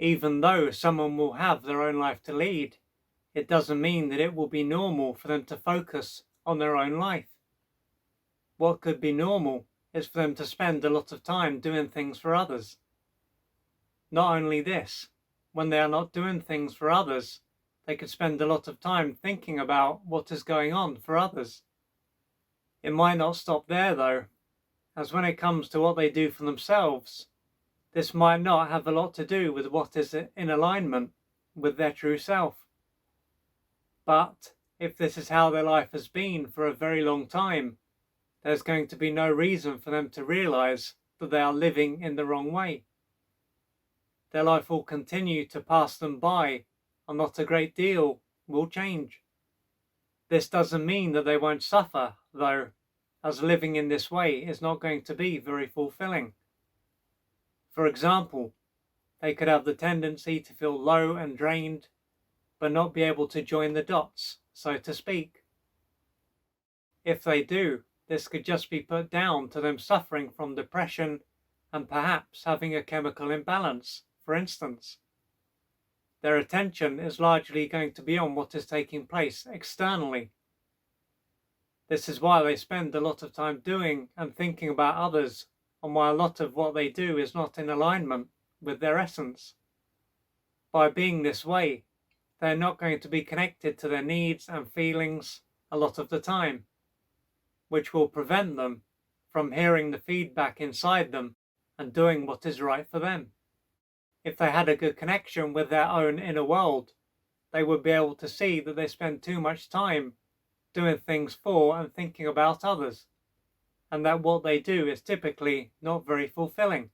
Even though someone will have their own life to lead, it doesn't mean that it will be normal for them to focus on their own life. What could be normal is for them to spend a lot of time doing things for others. Not only this, when they are not doing things for others, they could spend a lot of time thinking about what is going on for others. It might not stop there though, as when it comes to what they do for themselves, this might not have a lot to do with what is in alignment with their true self. But if this is how their life has been for a very long time, there's going to be no reason for them to realize that they are living in the wrong way. Their life will continue to pass them by, and not a great deal will change. This doesn't mean that they won't suffer, though, as living in this way is not going to be very fulfilling. For example, they could have the tendency to feel low and drained, but not be able to join the dots, so to speak. If they do, this could just be put down to them suffering from depression and perhaps having a chemical imbalance, for instance. Their attention is largely going to be on what is taking place externally. This is why they spend a lot of time doing and thinking about others, and why a lot of what they do is not in alignment with their essence. By being this way, they're not going to be connected to their needs and feelings a lot of the time, which will prevent them from hearing the feedback inside them and doing what is right for them. If they had a good connection with their own inner world, they would be able to see that they spend too much time doing things for and thinking about others, and that what they do is typically not very fulfilling.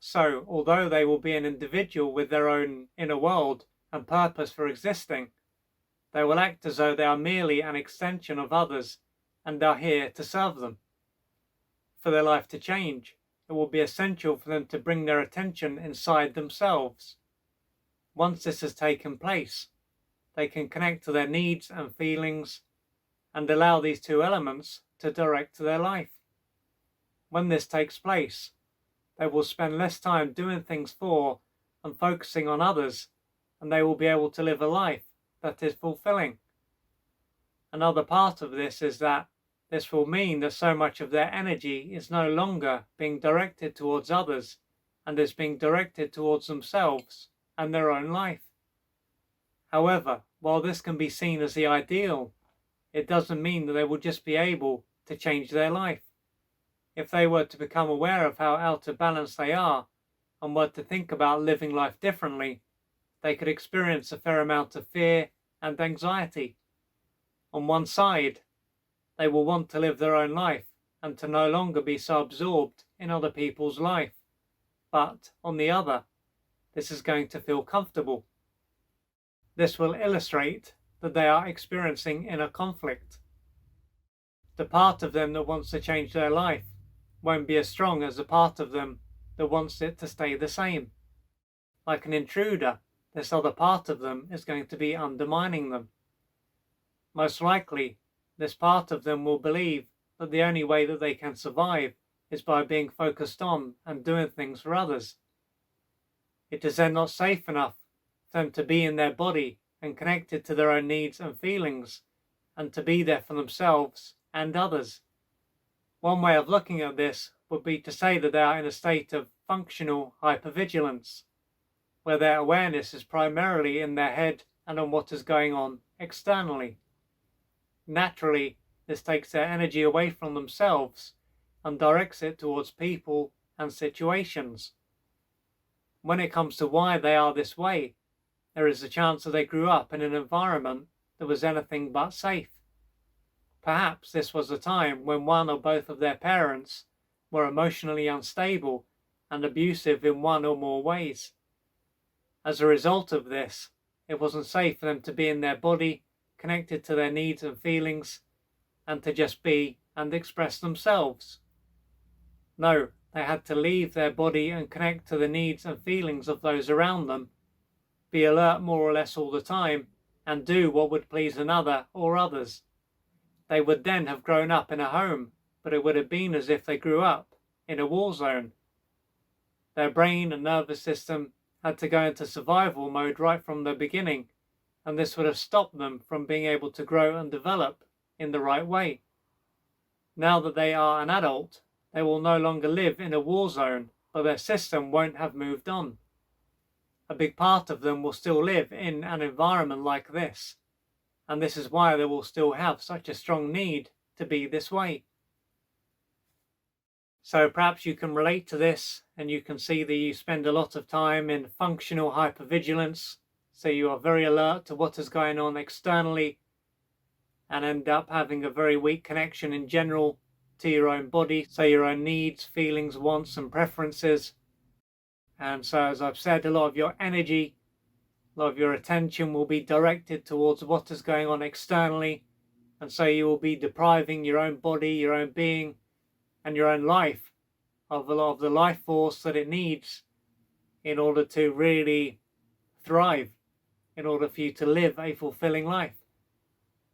So, although they will be an individual with their own inner world and purpose for existing, they will act as though they are merely an extension of others and are here to serve them. For their life to change, it will be essential for them to bring their attention inside themselves. Once this has taken place, they can connect to their needs and feelings and allow these two elements to direct their life. When this takes place, they will spend less time doing things for and focusing on others, and they will be able to live a life that is fulfilling. Another part of this is that this will mean that so much of their energy is no longer being directed towards others and is being directed towards themselves and their own life. However, while this can be seen as the ideal, it doesn't mean that they will just be able to change their life. If they were to become aware of how out of balance they are and were to think about living life differently, they could experience a fair amount of fear and anxiety. On one side, they will want to live their own life and to no longer be so absorbed in other people's life. But on the other, this is going to feel comfortable. This will illustrate that they are experiencing inner conflict. The part of them that wants to change their life won't be as strong as the part of them that wants it to stay the same. Like an intruder, this other part of them is going to be undermining them. Most likely, this part of them will believe that the only way that they can survive is by being focused on and doing things for others. It is then not safe enough for them to be in their body and connected to their own needs and feelings, and to be there for themselves and others. One way of looking at this would be to say that they are in a state of functional hypervigilance, where their awareness is primarily in their head and on what is going on externally. Naturally, this takes their energy away from themselves and directs it towards people and situations. When it comes to why they are this way, there is a chance that they grew up in an environment that was anything but safe. Perhaps this was a time when one or both of their parents were emotionally unstable and abusive in one or more ways. As a result of this, it wasn't safe for them to be in their body, connected to their needs and feelings, and to just be and express themselves. No, they had to leave their body and connect to the needs and feelings of those around them, be alert more or less all the time, and do what would please another or others. They would then have grown up in a home, but it would have been as if they grew up in a war zone. Their brain and nervous system had to go into survival mode right from the beginning, and this would have stopped them from being able to grow and develop in the right way. Now that they are an adult, they will no longer live in a war zone, but their system won't have moved on. A big part of them will still live in an environment like this, and this is why they will still have such a strong need to be this way. So perhaps you can relate to this, and you can see that you spend a lot of time in functional hypervigilance, so you are very alert to what is going on externally and end up having a very weak connection in general to your own body, so your own needs, feelings, wants and preferences. And so, as I've said, a lot of your energy, a lot of your attention will be directed towards what is going on externally, and so you will be depriving your own body, your own being and your own life of a lot of the life force that it needs in order to really thrive, in order for you to live a fulfilling life.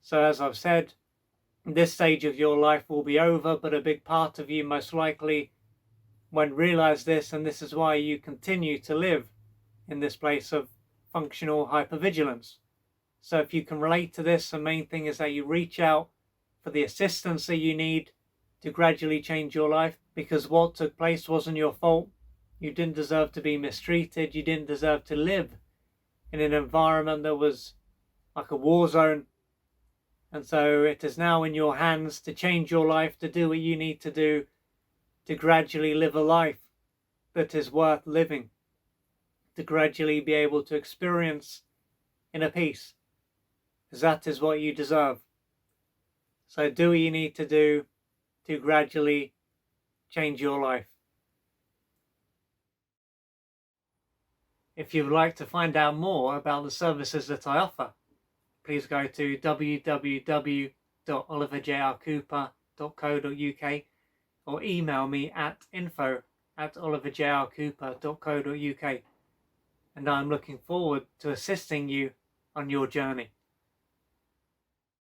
So as I've said, this stage of your life will be over, but a big part of you most likely won't realize this, and this is why you continue to live in this place of functional hypervigilance. So if you can relate to this, the main thing is that you reach out for the assistance that you need to gradually change your life, because what took place wasn't your fault. You didn't deserve to be mistreated. You didn't deserve to live in an environment that was like a war zone. And so it is now in your hands to change your life, to do what you need to do, to gradually live a life that is worth living, to gradually be able to experience inner peace, because that is what you deserve. So do what you need to do to gradually change your life. If you would like to find out more about the services that I offer, please go to www.oliverjrcooper.co.uk or email me at info@oliverjrcooper.co.uk, and I'm looking forward to assisting you on your journey.